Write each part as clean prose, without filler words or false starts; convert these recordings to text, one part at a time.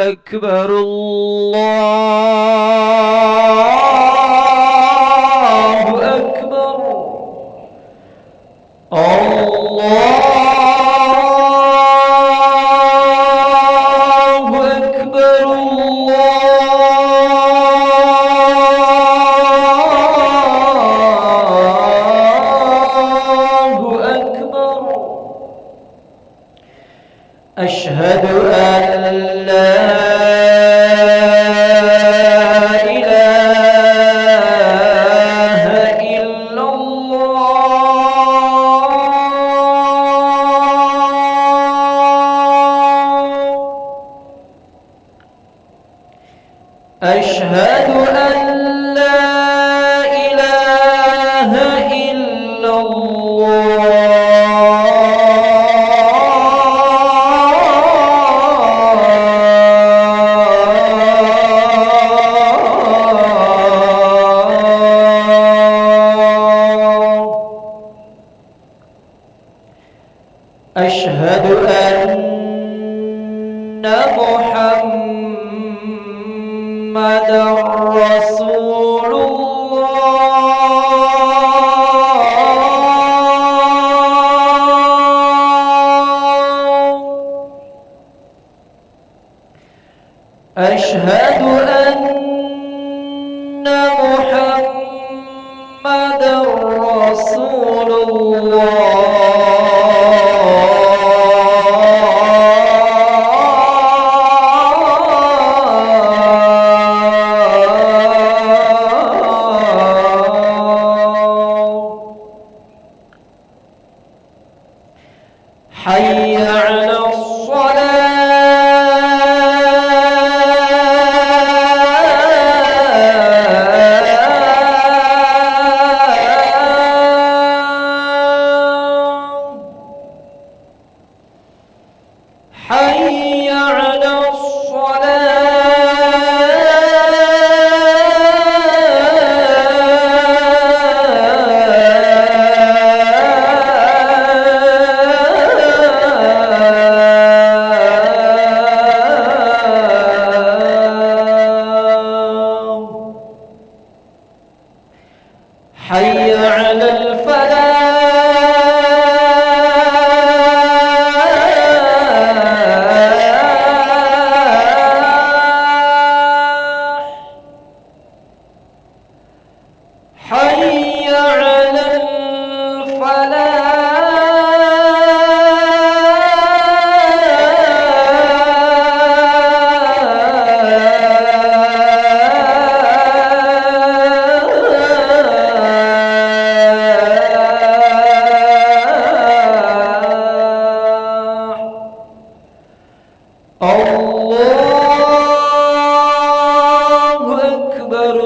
أكبر الله أكبر الله أكبر الله أكبر أشهد أن لا إله إلا الله أشهد أن لا إله إلا أشهد أن محمدًا رسول الله أشهد أن محمدًا رسول حي على الصلاة حي على الصلاة حي على الفلاح حي على الفلاح الله أكبر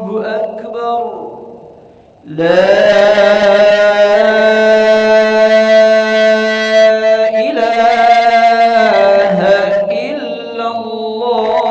الله أكبر لا إله إلا الله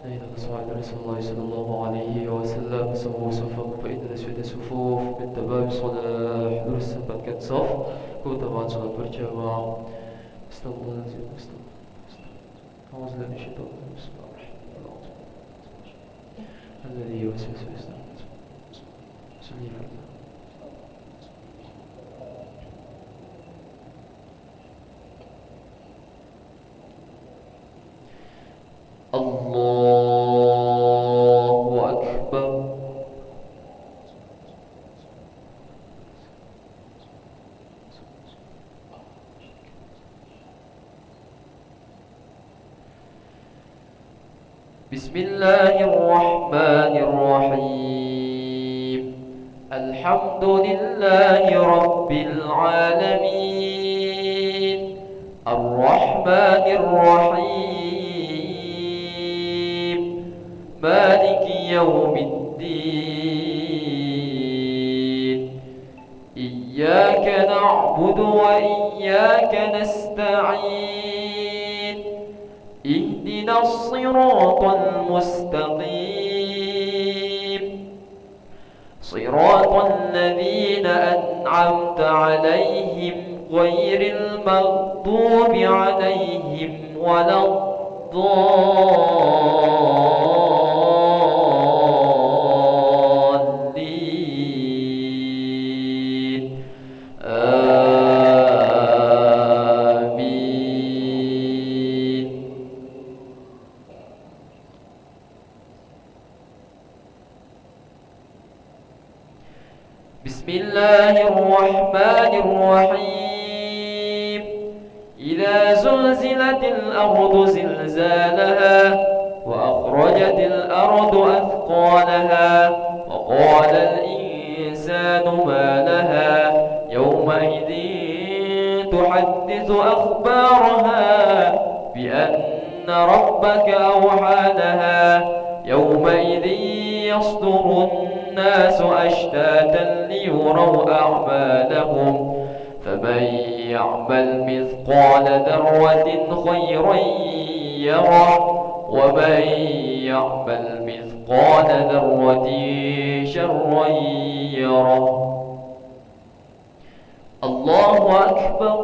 إلى رسول الله صلى الله عليه وسلم. سووا صفكم فإن الأسود صفوف من تمام الصلاة. حضور sempatkan saf, keutamaan salat berjamaah. Astagfirullahaladzim. Auzubillahi minasyaitonir rajim. Bismillahirrahmanirrahim. Alladzi yuwaswisu fi sudur. Allahu Akbar. Bismillahirrahmanirrahim. Alhamdulillahi Rabbil alamin. Ar-Rahmanir-Rahim. Maliki yawmiddin. Iyyaka na'budu wa iyyaka nasta'in. اهدنا الصراط المستقيم صراط الذين أنعمت عليهم غير المغضوب عليهم ولا الضالين. بسم الله الرحمن الرحيم. إذا زلزلت الأرض زلزالها وأخرجت الأرض أثقالها وقال الإنسان ما لها يومئذ تحدث أخبارها بأن ربك أوحى لها يومئذ يصدر الناس أشتاتا ليروا أعمالهم فمن يعمل مثقال ذرة خيرا يره ومن يعمل مثقال ذرة شرا يره. الله أكبر.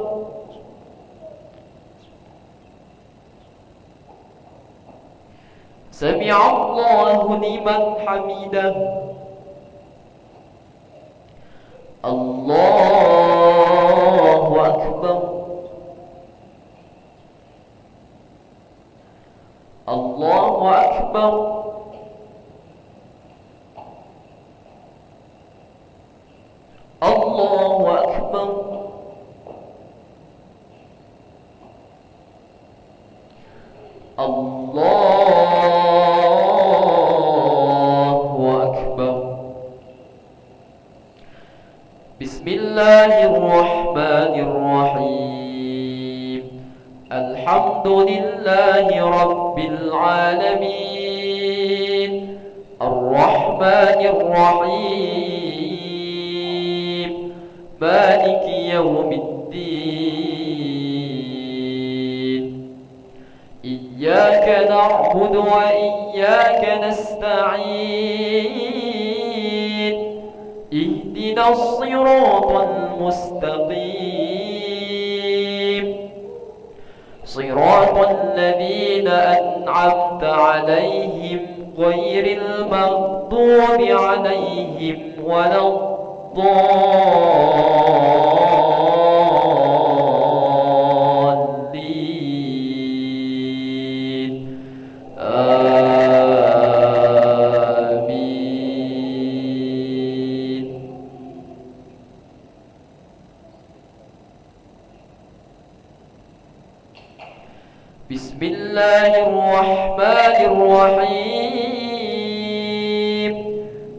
سمع الله لمن حمده. الله أكبر. الله أكبر. الله أكبر. الله أكبر. بسم الله الرحمن الرحيم. الحمد لله رب العالمين. الرحمن الرحيم. مالك يوم الدين. إياك نعبد وإياك نستعين. اهدنا الصراط المستقيم صراط الذين أنعمت عليهم غير المغضوب عليهم ولا الضالين. بسم الله الرحمن الرحيم.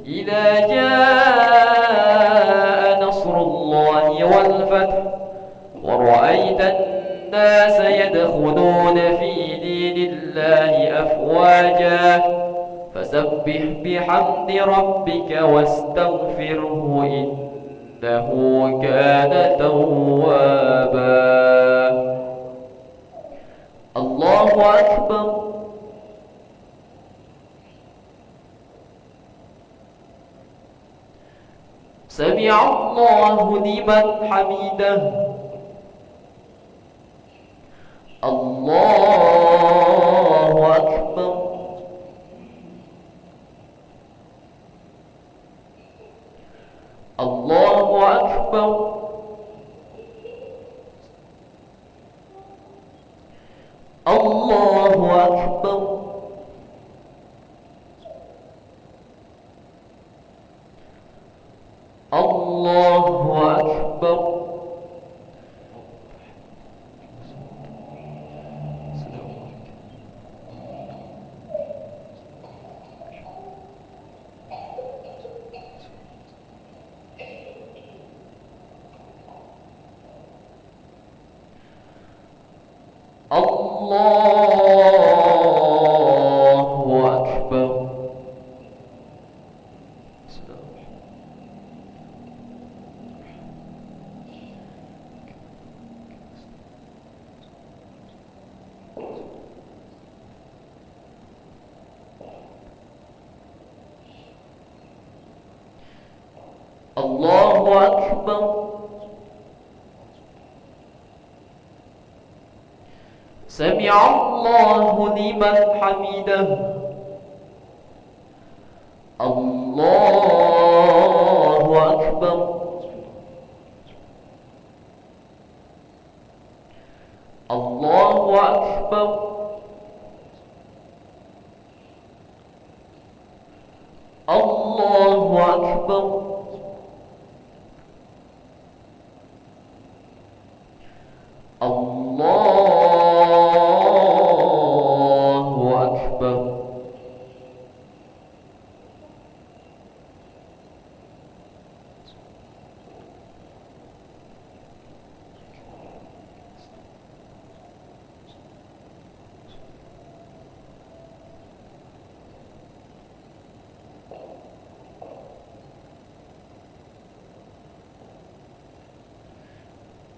إذا جاء نصر الله والفتح ورأيت الناس يدخلون في دين الله أفواجا فسبح بحمد ربك واستغفره إنه كان توابا. الله أكبر. سمع الله لمن حمده الله أكبر الله أكبر الله أكبر الله أكبر الله أكبر الله أكبر سمع الله لمن حمده الله أكبر الله أكبر الله أكبر الله أكبر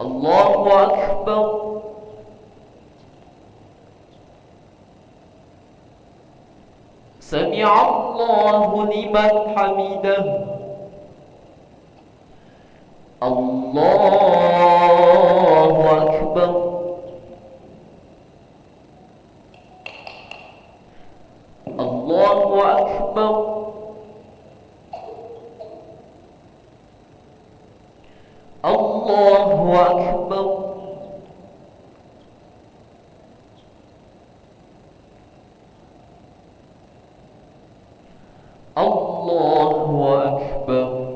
الله أكبر سمع الله لمن حمده الله أكبر الله أكبر الله أكبر الله أكبر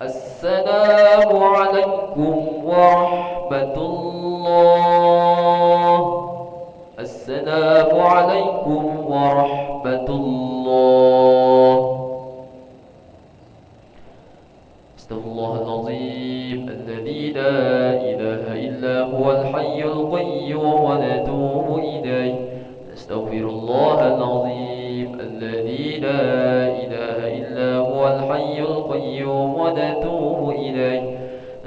السلام عليكم ورحمة الله السلام عليكم ورحمة الله استغفر الله العظيم الذي لا إله إلا هو الحي القيوم ونتوب إليه نستغفر الله العظيم الذي لا إله إلا هو الحي القيوم ونتوب إليه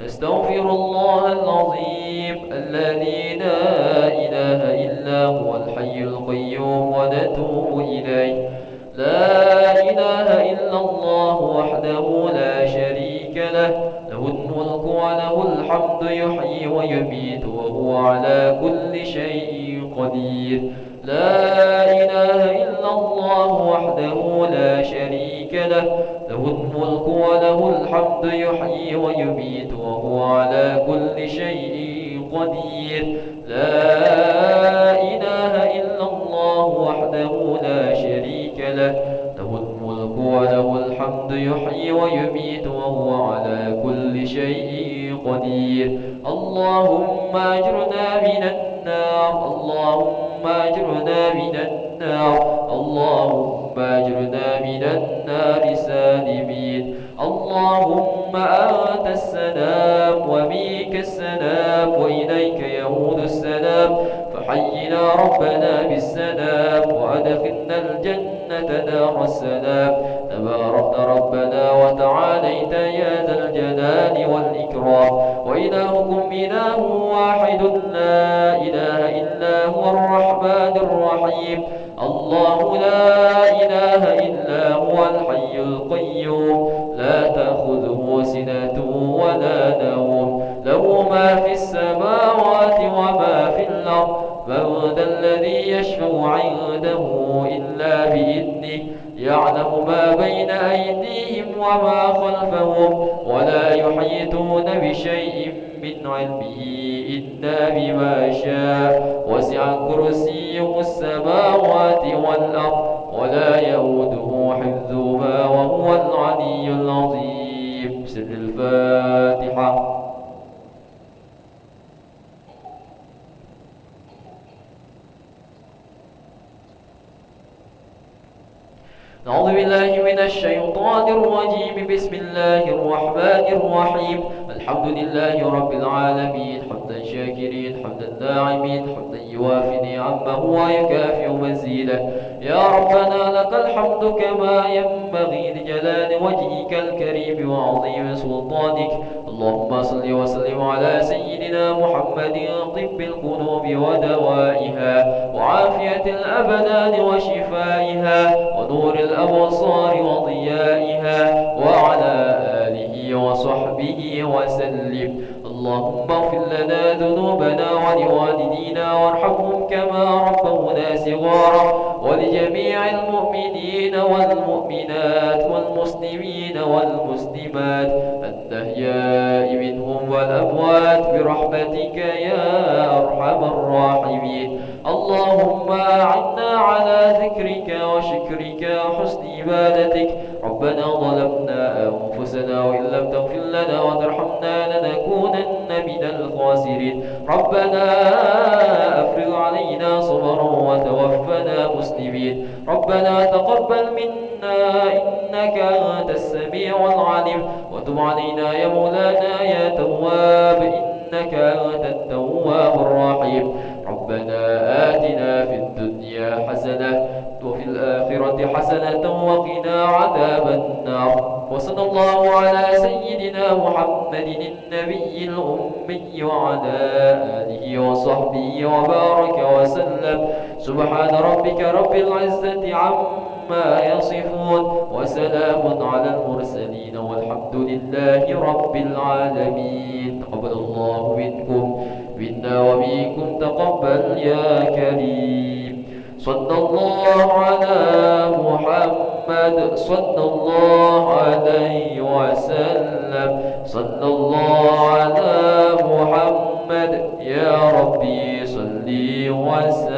نستغفر الله العظيم الذي لا إله إلا هو الحي القيوم ونتوب إليه لا إله إلا الله وحده لا شريك له له الملك وله الحمد يحيي ويميت وهو على كل شيء قدير لا إله إلا الله وحده لا شريك له له الملك وله الحمد يحيي ويميت وهو على كل شيء قدير لا إله إلا الله وحده لا شريك له له الملك وله الحمد يحيي ويميت وهو على كل شيء قدير اللهم أجرنا من النار اللهم أجرنا من النار اللهم أجرنا من النار سالمين اللهم أنت السلام ومنك السلام وإليك يعود السلام، فحينا ربنا بالسلام وأدخلنا الجنة دار السلام. تباركت ربنا وتعاليت يا ذا الجلال والإكرام. وإلهكم إله واحد لا إله إلا هو الرحمن الرحيم. الله لا إله إلا هو الحي القيوم، لا تأخذه سنة ولا نوم، له ما في السماوات وما في الأرض. من ذا الذي يشفع عنده إلا بإذنه، يعلم ما بين أيديهم وما خلفهم، ولا يحيطون بشيء من علمه إلا بما شاء. وسع كرسيه السماوات والأرض ولا يؤوده حفظهما وهو العلي العظيم. سر الفاتحة. نعوذ بالله من الشيطان الرجيم. بسم الله الرحمن الرحيم. الحمد لله رب العالمين، حمدا شاكرين حمدا داعمين، حمدا يوافي نعمه ويكافئ مزيده. يا ربنا لك الحمد كما ينبغي لجلال وجهك الكريم وعظيم سلطانك. اللهم صل وسلم على سيدنا محمد، طب القلوب ودوائها وعافية الأبدان وشفائها ونور الأبصار وضيائها، وعلى آله وصحبه وسلم. اللهم اغفر لنا ذنوبنا ولوالدينا وارحمهم كما ربونا صغارا، ولجميع المؤمنين والمؤمنات والمسلمين والمسلمات الأحياء منهم والأموات برحمتك يا أرحم الراحمين. اللهم أعنا على ذكرك وشكرك وحسن عبادتك. ربنا ظلمنا أنفسنا وإن لم تغفر لنا وترحمنا لنكونن من الخاسرين. ربنا أفرغ علينا صبرا وتوفنا مسلمين. ربنا تقبل منا إنك أنت السميع العليم، وتب علينا يا مولانا يا تواب إنك أنت التواب الرحيم. ربنا آتنا في الدنيا حسنة وفي الآخرة حسنة وقنا عذاب النار. وصلى الله على سيدنا محمد النبي الأمي وعلى آله وصحبه وبارك وسلم. سبحان ربك رب العزة عما يصفون، وسلام على المرسلين، والحمد لله رب العالمين. تقبل الله منكم منا ومنكم تقبل يا كريم. صلى الله على محمد، صلى الله عليه وسلم، صلى الله على محمد. يا ربي صل وسلم.